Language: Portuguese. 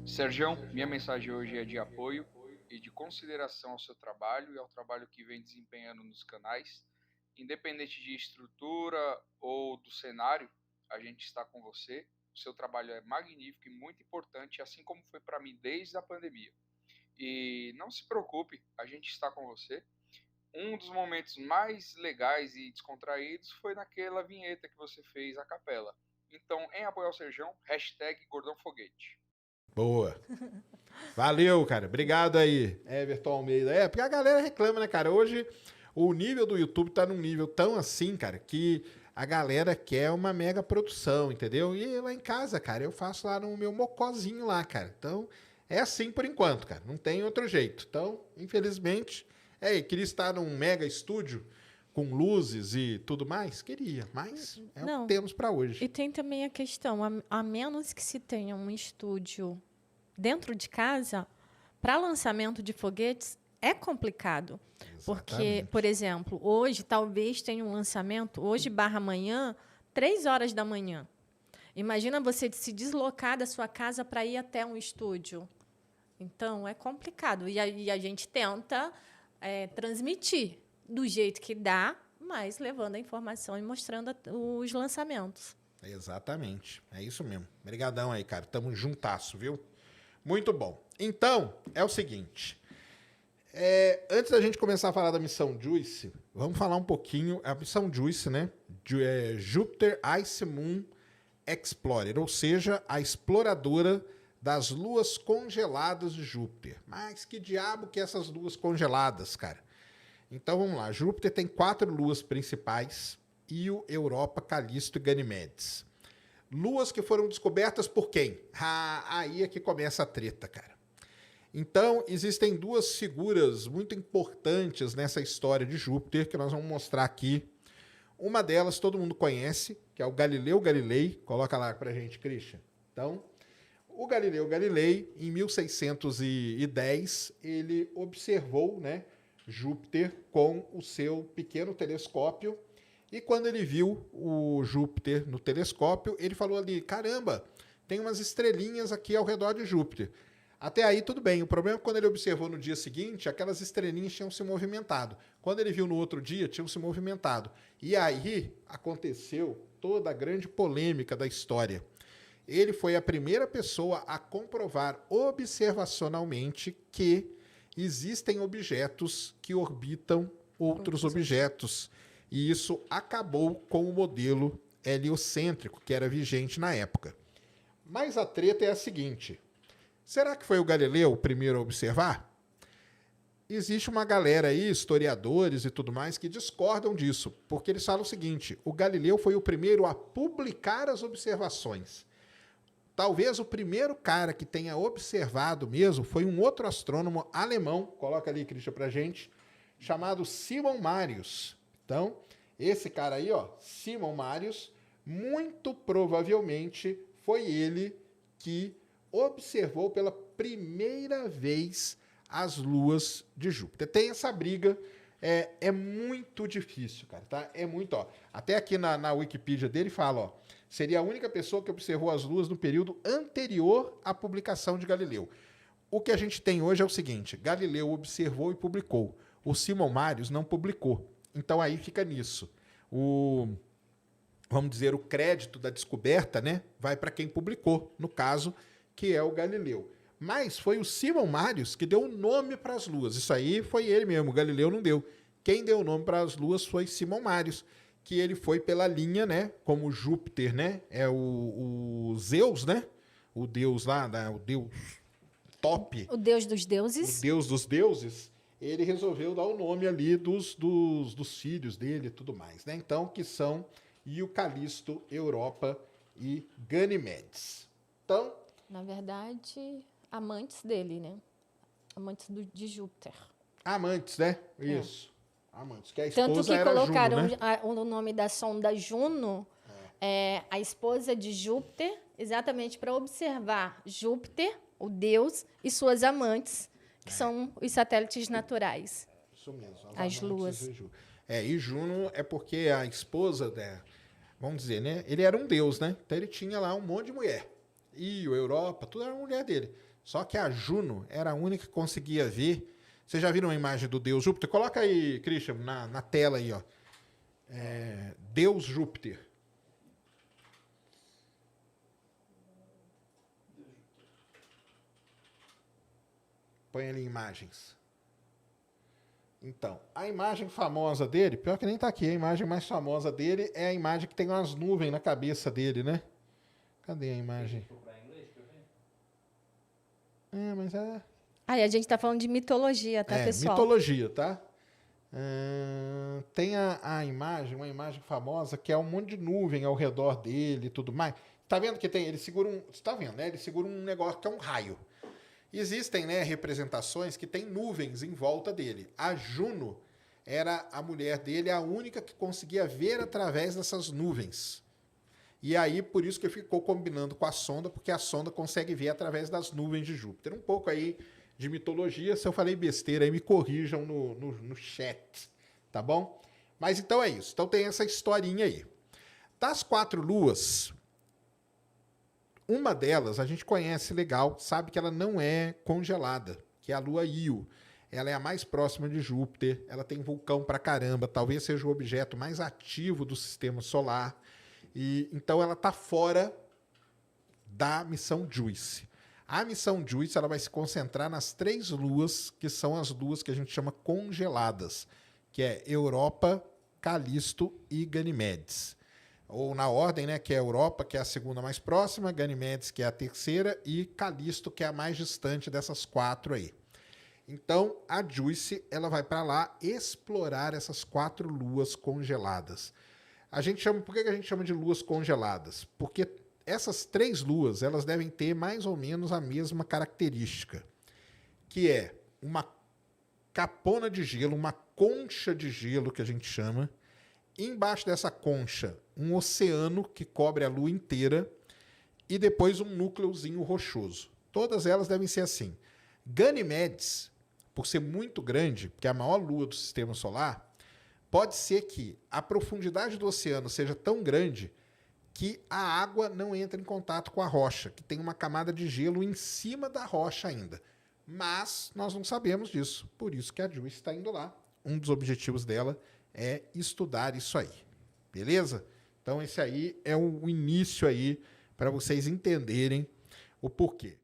Sergião, minha mensagem hoje é de apoio e de consideração ao seu trabalho e ao trabalho que vem desempenhando nos canais. Independente de estrutura ou do cenário, a gente está com você. O seu trabalho é magnífico e muito importante, assim como foi para mim desde a pandemia. E não se preocupe, a gente está com você. Um dos momentos mais legais e descontraídos foi naquela vinheta que você fez a capela. Então, em apoio ao Serjão, hashtag Gordão Foguete. Boa. Valeu, cara. Obrigado aí, Everton Almeida. É, porque a galera reclama, né, cara? Hoje o nível do YouTube tá num nível tão assim, cara, que a galera quer uma mega produção, entendeu? E lá em casa, cara, eu faço lá no meu mocozinho lá, cara. Então, é assim por enquanto, cara. Não tem outro jeito. Então, infelizmente, queria estar num mega estúdio com luzes e tudo mais? Queria, mas é o que Não. temos pra hoje. E tem também a questão, a menos que se tenha um estúdio dentro de casa, para lançamento de foguetes é complicado. Exatamente. Porque, por exemplo, hoje talvez tenha um lançamento, hoje barra amanhã, 3 horas da manhã. Imagina você se deslocar da sua casa para ir até um estúdio. Então, é complicado. E a gente tenta transmitir do jeito que dá, mas levando a informação e mostrando os lançamentos. Exatamente. É isso mesmo. Obrigadão aí, cara. Tamo juntasso, viu? Muito bom. Então, é o seguinte. Antes da gente começar a falar da missão Juice, vamos falar um pouquinho. A missão Juice, né? Jupiter Ice Moon Explorer, ou seja, a exploradora das luas congeladas de Júpiter. Mas que diabo que é essas luas congeladas, cara? Então vamos lá. Júpiter tem 4 luas principais: Io, Europa, Calisto e Ganimedes. Luas que foram descobertas por quem? Aí é que começa a treta, cara. Então, existem 2 figuras muito importantes nessa história de Júpiter que nós vamos mostrar aqui. Uma delas todo mundo conhece, que é o Galileu Galilei. Coloca lá pra gente, Christian. Então, o Galileu Galilei, em 1610, ele observou, né, Júpiter com o seu pequeno telescópio. E quando ele viu o Júpiter no telescópio, ele falou ali, caramba, tem umas estrelinhas aqui ao redor de Júpiter. Até aí tudo bem, o problema é que quando ele observou no dia seguinte, aquelas estrelinhas tinham se movimentado. Quando ele viu no outro dia, tinham se movimentado. E aí aconteceu toda a grande polêmica da história. Ele foi a primeira pessoa a comprovar observacionalmente que existem objetos que orbitam outros objetos. E isso acabou com o modelo heliocêntrico, que era vigente na época. Mas a treta é a seguinte: será que foi o Galileu o primeiro a observar? Existe uma galera aí, historiadores e tudo mais, que discordam disso, porque eles falam o seguinte: o Galileu foi o primeiro a publicar as observações. Talvez o primeiro cara que tenha observado mesmo foi um outro astrônomo alemão, coloca ali, Christian, pra gente, chamado Simon Marius. Então, esse cara aí, ó, Simon Marius, muito provavelmente foi ele que observou pela primeira vez as luas de Júpiter. Tem essa briga, é muito difícil, cara, tá? É muito, ó. Até aqui na Wikipedia dele fala, ó, seria a única pessoa que observou as luas no período anterior à publicação de Galileu. O que a gente tem hoje é o seguinte: Galileu observou e publicou. O Simon Marius não publicou. Então aí fica nisso. Vamos dizer, o crédito da descoberta, né, vai para quem publicou, no caso, que é o Galileu. Mas foi o Simon Marius que deu o nome para as luas. Isso aí foi ele mesmo, o Galileu não deu. Quem deu o nome para as luas foi Simon Marius, que ele foi pela linha, né, como Júpiter, né, é o Zeus, né, o deus lá, o deus top. O deus dos deuses. O deus dos deuses. Ele resolveu dar o nome ali dos filhos dele e tudo mais, né? Então, que são Io, Calisto, Europa e Ganimedes. Então, na verdade, amantes dele, né? Amantes de Júpiter. Amantes, né? Isso. Amantes, que a Tanto esposa que era colocaram Juno, né? o nome da sonda Juno, a esposa de Júpiter, exatamente para observar Júpiter, o deus, e suas amantes, que são os satélites naturais. Isso mesmo. As luas. E Juno é porque a esposa, né, vamos dizer, né? Ele era um deus, né? Então ele tinha lá um monte de mulher. Io, Europa, tudo era mulher dele. Só que a Juno era a única que conseguia ver. Vocês já viram a imagem do deus Júpiter? Coloca aí, Christian, na tela aí, ó. Deus Júpiter. Põe ali imagens. Então, a imagem famosa dele, pior que nem tá aqui, a imagem mais famosa dele é a imagem que tem umas nuvens na cabeça dele, né? Cadê a imagem? Mas é... Aí a gente tá falando de mitologia, tá, pessoal? Mitologia, tá? Tem a imagem, uma imagem famosa, que é um monte de nuvem ao redor dele e tudo mais. Tá vendo que tem? Ele segura um... Você tá vendo, né? Ele segura um negócio que é um raio. Existem, né, representações que tem nuvens em volta dele. A Juno era a mulher dele, a única que conseguia ver através dessas nuvens. E aí, por isso que ficou combinando com a sonda, porque a sonda consegue ver através das nuvens de Júpiter. Um pouco aí de mitologia, se eu falei besteira, aí me corrijam no chat, tá bom? Mas então é isso. Então tem essa historinha aí. Das 4 luas... Uma delas a gente conhece legal, sabe que ela não é congelada, que é a lua Io. Ela é a mais próxima de Júpiter, ela tem vulcão pra caramba, talvez seja o objeto mais ativo do sistema solar. E então ela está fora da missão JUICE. A missão JUICE ela vai se concentrar nas 3 luas, que são as luas que a gente chama congeladas, que é Europa, Calisto e Ganimedes. Ou na ordem, né, que é Europa, que é a segunda mais próxima, Ganimedes, que é a terceira, e Calisto, que é a mais distante dessas 4 aí. Então, a JUICE ela vai para lá explorar essas 4 luas congeladas. Por que a gente chama de luas congeladas? Porque essas 3 luas elas devem ter mais ou menos a mesma característica, que é uma capona de gelo, uma concha de gelo, que a gente chama. Embaixo dessa concha, um oceano que cobre a Lua inteira e depois um núcleozinho rochoso. Todas elas devem ser assim. Ganimedes, por ser muito grande, que é a maior lua do sistema solar, pode ser que a profundidade do oceano seja tão grande que a água não entre em contato com a rocha, que tem uma camada de gelo em cima da rocha ainda. Mas nós não sabemos disso, por isso que a JUICE está indo lá. Um dos objetivos dela é estudar isso aí, beleza? Então esse aí é o início aí para vocês entenderem o porquê.